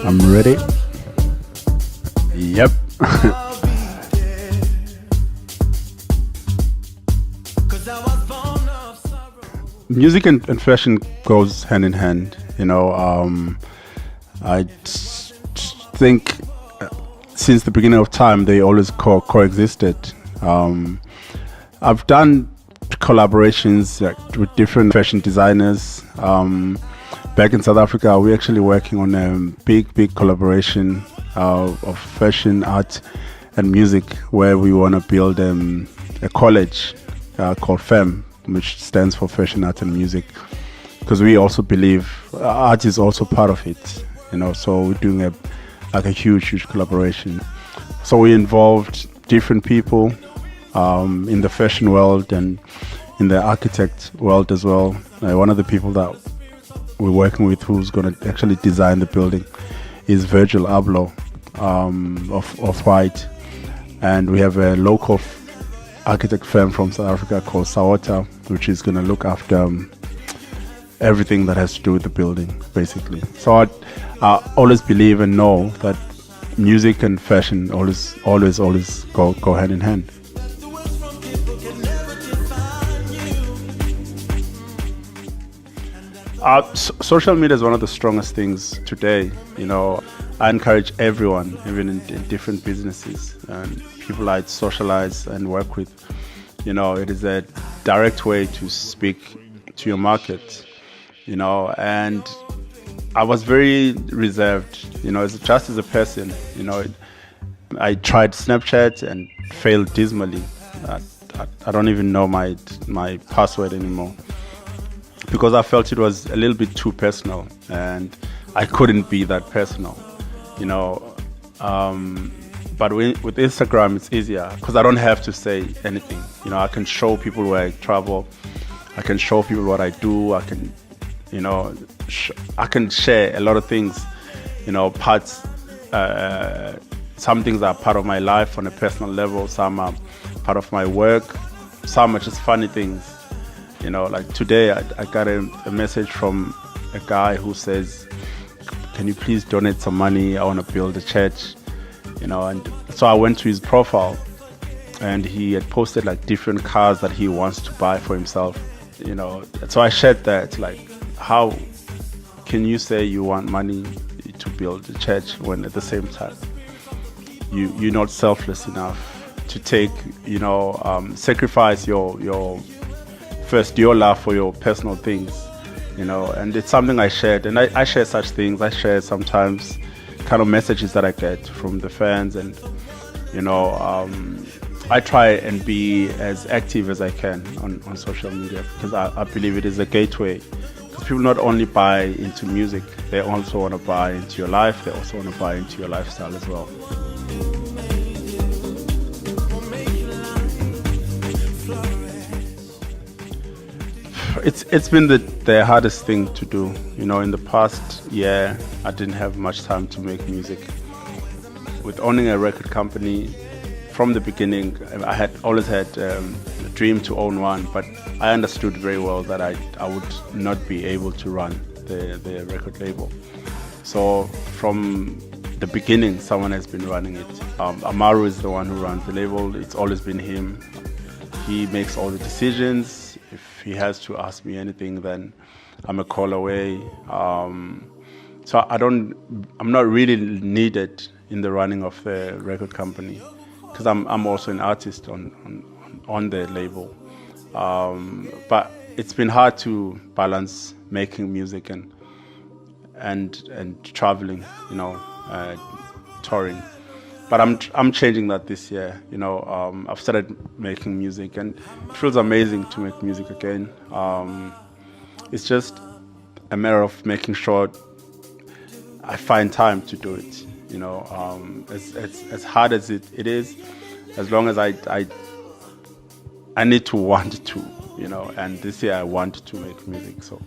I'm ready. Yep. Music and fashion goes hand in hand. Think since the beginning of time they always coexisted. I've done collaborations with different fashion designers. Back in South Africa, we're actually working on a big collaboration of fashion, art, and music, where we want to build a college called FEM, which stands for Fashion, Art, and Music, because we also believe art is also part of it. So we're doing a huge collaboration. So we involved different people in the fashion world and in the architect world as well. One of the people that we're working with, who's going to actually design the building, is Virgil Abloh of White, and we have a local architect firm from South Africa called Sawota, which is going to look after everything that has to do with the building, basically. So I always believe and know that music and fashion always go hand in hand. Social media is one of the strongest things today. I encourage everyone, even in different businesses and people I socialize and work with. It is a direct way to speak to your market. And I was very reserved. Just as a person. I tried Snapchat and failed dismally. I don't even know my password anymore, because I felt it was a little bit too personal, and I couldn't be that personal, but with Instagram it's easier, because I don't have to say anything. I can show people where I travel, I can show people what I do, I can I can share a lot of things, parts, some things are part of my life on a personal level, some are part of my work, some are just funny things. Like today I got a message from a guy who says, can you please donate some money? I want to build a church. And so I went to his profile, and he had posted like different cars that he wants to buy for himself. So I shared that, like, how can you say you want money to build a church when at the same time you're not selfless enough to take, sacrifice your love for your personal things, and it's something I shared, and I share such things. I share sometimes kind of messages that I get from the fans, and I try and be as active as I can on social media, because I believe it is a gateway, because people not only buy into music, they also want to buy into your life, they also want to buy into your lifestyle as well. It's been the hardest thing to do. In the past year, I didn't have much time to make music. With owning a record company, from the beginning, I had always had a dream to own one, but I understood very well that I would not be able to run the record label. So from the beginning, someone has been running it. Amaru is the one who runs the label. It's always been him. He makes all the decisions. If he has to ask me anything, then I'm a call away. So I'm not really needed in the running of the record company, because I'm also an artist on the label. But it's been hard to balance making music and traveling, touring. But I'm changing that this year. I've started making music, and it feels amazing to make music again. It's just a matter of making sure I find time to do it. As hard as it is, as long as I need to want to, and this year I want to make music, so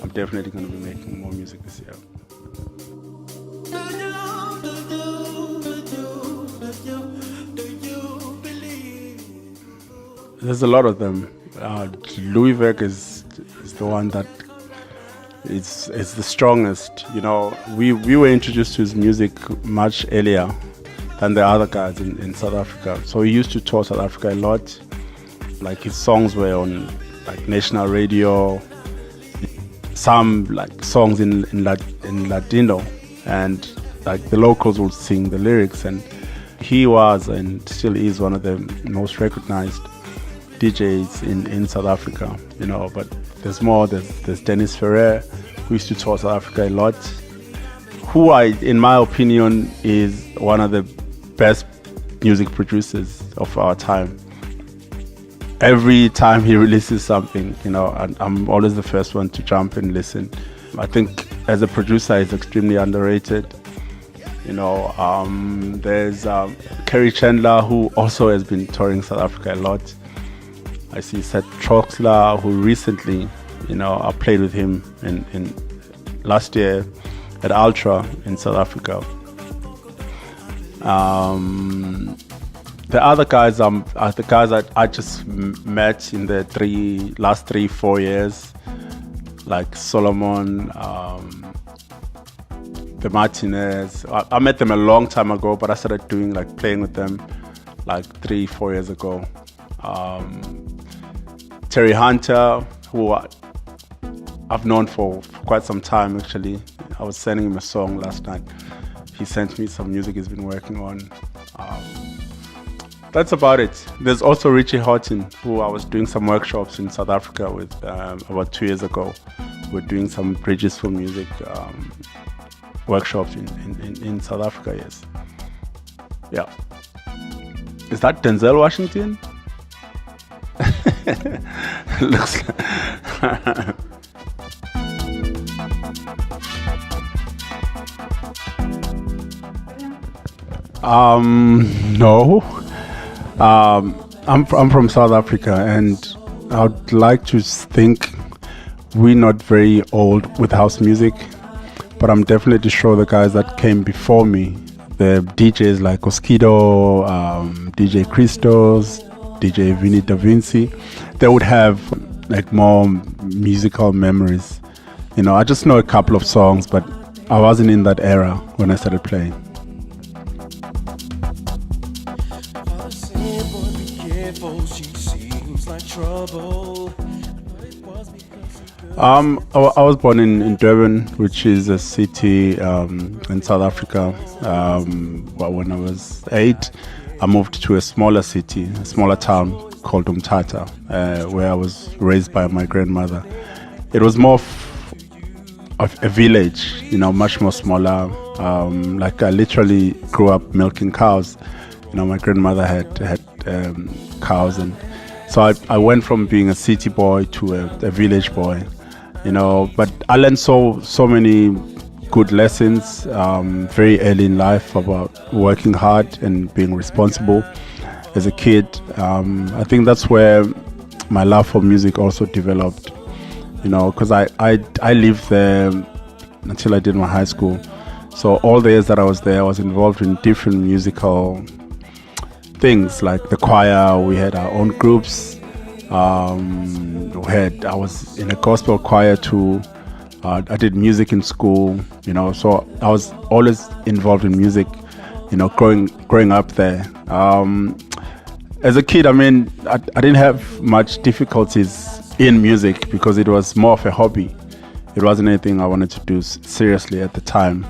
I'm definitely going to be making more music this year. There's a lot of them. Louis Verk is the one that it's the strongest. We were introduced to his music much earlier than the other guys in South Africa. So he used to tour South Africa a lot. Like his songs were on like national radio, some like songs in Latino, and like the locals would sing the lyrics. And he was and still is one of the most recognized DJs in South Africa. But there's more. There's Dennis Ferrer, who used to tour South Africa a lot, who in my opinion, is one of the best music producers of our time. Every time he releases something, I'm always the first one to jump and listen. I think as a producer, he's extremely underrated. There's Kerry Chandler, who also has been touring South Africa a lot. I see Seth Troxler, who recently, I played with him in last year at Ultra in South Africa. The other guys are the guys that I just met in the last 3-4 years, like Solomon, the Martinez. I met them a long time ago, but I started playing with them like 3-4 years ago. Terry Hunter, who I've known for quite some time actually. I was sending him a song last night. He sent me some music he's been working on. That's about it. There's also Richie Houghton, who I was doing some workshops in South Africa with about 2 years ago. We're doing some Bridges for Music workshops in South Africa, yes. Yeah. Is that Denzel Washington? Looks like... No. I'm from South Africa, and I would like to think we're not very old with house music, but I'm definitely sure the guys that came before me, the DJs like Oskido, DJ Christos, DJ Vinny Da Vinci, they would have like more musical memories. I just know a couple of songs, but I wasn't in that era when I started playing. I was born in Durban, which is a city in South Africa. When I was 8, I moved to a smaller city, a smaller town called Umtata, where I was raised by my grandmother. It was more of a village, much more smaller. Like I literally grew up milking cows. My grandmother had cows, and so I went from being a city boy to a village boy. But I learned so many good lessons very early in life about working hard and being responsible as a kid. I think that's where my love for music also developed, because I lived there until I did my high school. So all the years that I was there, I was involved in different musical things, like the choir. We had our own groups. I was in a gospel choir too. I did music in school, so I was always involved in music, growing up there. As a kid, I didn't have much difficulties in music because it was more of a hobby. It wasn't anything I wanted to do seriously at the time.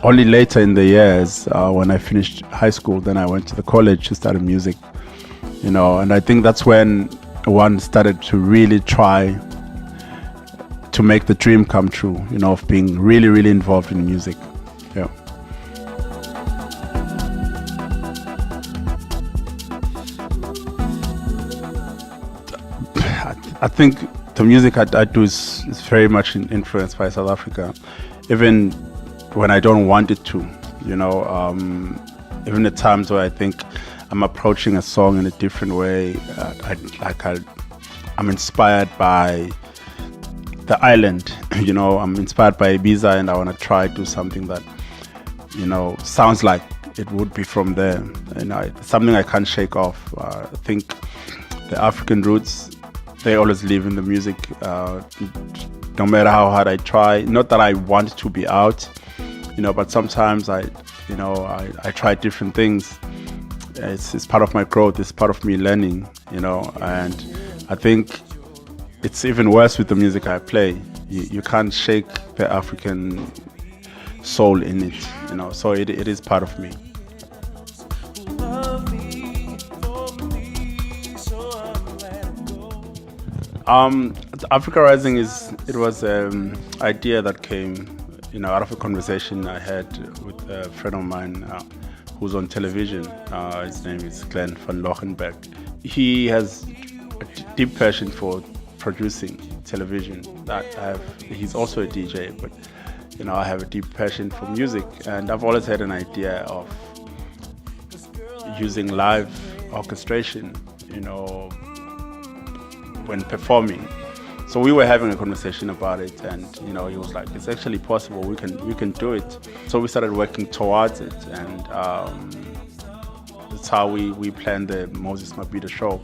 Only later in the years, when I finished high school, then I went to the college to study music. And I think that's when one started to really try to make the dream come true, of being really, really involved in music. Yeah. I think the music I do is very much influenced by South Africa, even when I don't want it to, even at times where I think I'm approaching a song in a different way. I'm inspired by the island, I'm inspired by Ibiza, and I want to try to do something that, sounds like it would be from there. It's something I can't shake off. I think the African roots they always live in the music, no matter how hard I try. Not that I want to be out, but sometimes I try different things. It's part of my growth. It's part of me learning, and I think it's even worse with the music I play. You can't shake the African soul in it, so it is part of me. Africa Rising was an idea that came, out of a conversation I had with a friend of mine who's on television. His name is Glenn van Lochenberg. He has a deep passion for producing television. He's also a DJ, but I have a deep passion for music, and I've always had an idea of using live orchestration, when performing. So we were having a conversation about it, and he was like, "It's actually possible. We can do it." So we started working towards it, and that's how we planned the Moses Mabhida show.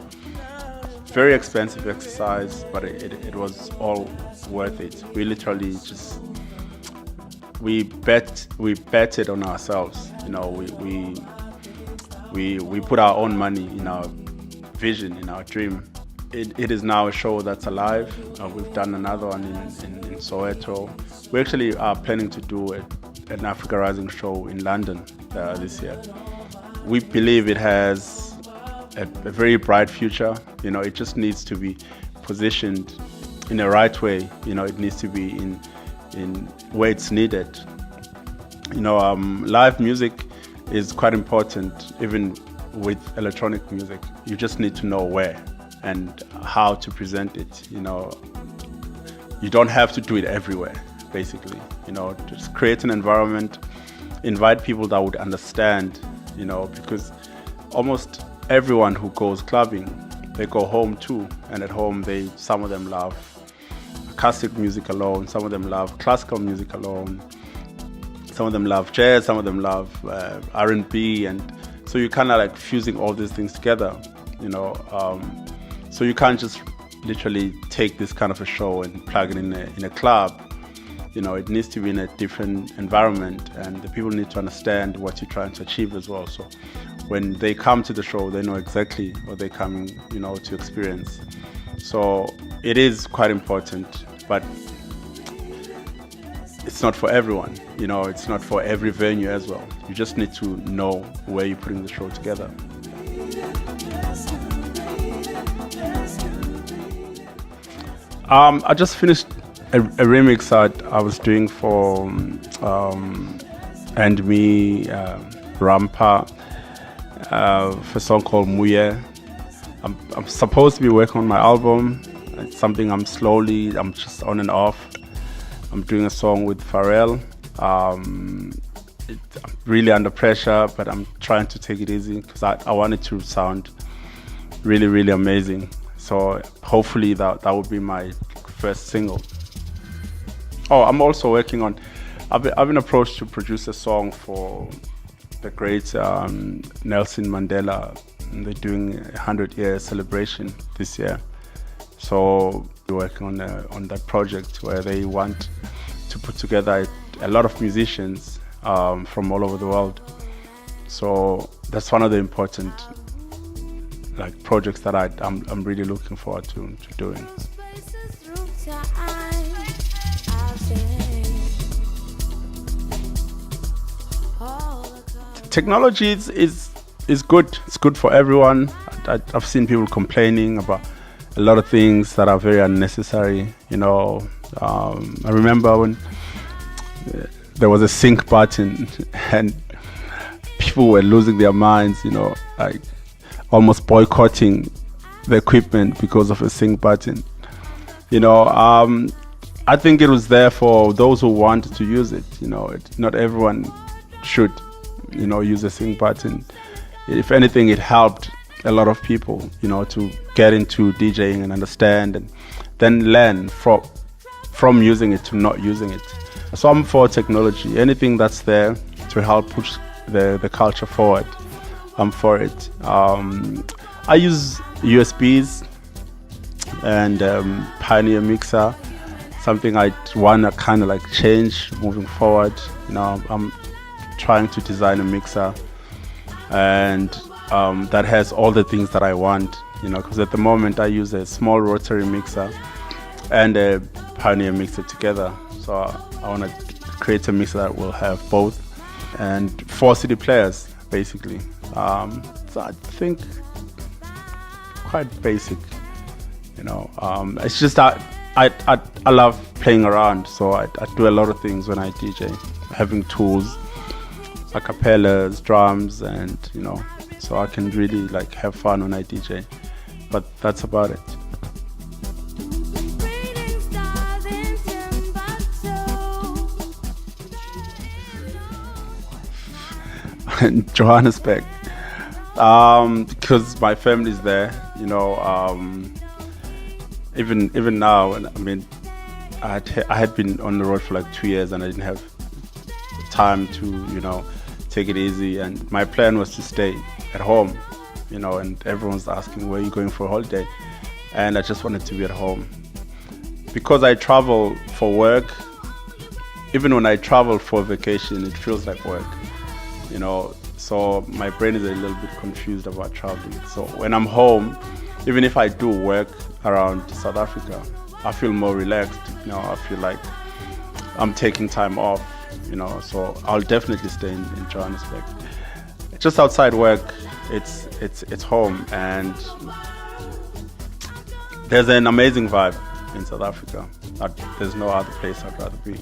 Very expensive exercise, but it was all worth it. We literally just we betted on ourselves. We put our own money in our vision, in our dream. It is now a show that's alive. We've done another one in Soweto. We actually are planning to do an Africa Rising show in London this year. We believe it has a very bright future. It just needs to be positioned in the right way. It needs to be in where it's needed. Live music is quite important, even with electronic music. You just need to know where and how to present it. You don't have to do it everywhere, basically. Just create an environment, invite people that would understand, because almost everyone who goes clubbing, they go home too, and at home some of them love acoustic music alone, some of them love classical music alone, some of them love jazz, some of them love R&B, and so you're kind of like fusing all these things together, so you can't just literally take this kind of a show and plug it in a club. It needs to be in a different environment, and the people need to understand what you're trying to achieve as well. So when they come to the show, they know exactly what they're coming, to experience. So it is quite important, but it's not for everyone. It's not for every venue as well. You just need to know where you're putting the show together. I just finished a remix I was doing for And Me, Rampa, for a song called Muye. I'm supposed to be working on my album. It's something I'm just on and off. I'm doing a song with Pharrell. I'm really under pressure, but I'm trying to take it easy because I want it to sound really, really amazing. So hopefully that would be my first single. Oh, I'm also working on, I've been approached to produce a song for the great Nelson Mandela. And they're doing a 100-year celebration this year. So we're working on that project where they want to put together a lot of musicians from all over the world. So that's one of the important projects that I'm really looking forward to doing. Technology is good. It's good for everyone. I've seen people complaining about a lot of things that are very unnecessary. I remember when there was a sync button and people were losing their minds, almost boycotting the equipment because of a sync button. I think it was there for those who wanted to use it. Not everyone should, use a sync button. If anything, it helped a lot of people, to get into DJing and understand and then learn from using it to not using it. So I'm for technology. Anything that's there to help push the culture forward, I'm for it. I use USBs and Pioneer mixer. Something I want to kind of like change moving forward. I'm trying to design a mixer, and that has all the things that I want. Because at the moment I use a small rotary mixer and a Pioneer mixer together. So I want to create a mixer that will have both, and 4 CD players basically. So I think quite basic. It's just that I love playing around, so I do a lot of things when I DJ, having tools, acapellas, drums, and so I can really like have fun when I DJ. But that's about it. In Johannesburg, because my family's there. Even now, I had been on the road for like 2 years, and I didn't have time to take it easy. And my plan was to stay at home, and everyone's asking, where are you going for a holiday? And I just wanted to be at home because I travel for work. Even when I travel for vacation, it feels like work. So my brain is a little bit confused about traveling. So when I'm home, even if I do work around South Africa, I feel more relaxed. I feel like I'm taking time off. So I'll definitely stay in Johannesburg. Just outside work, it's home, and there's an amazing vibe in South Africa. There's no other place I'd rather be.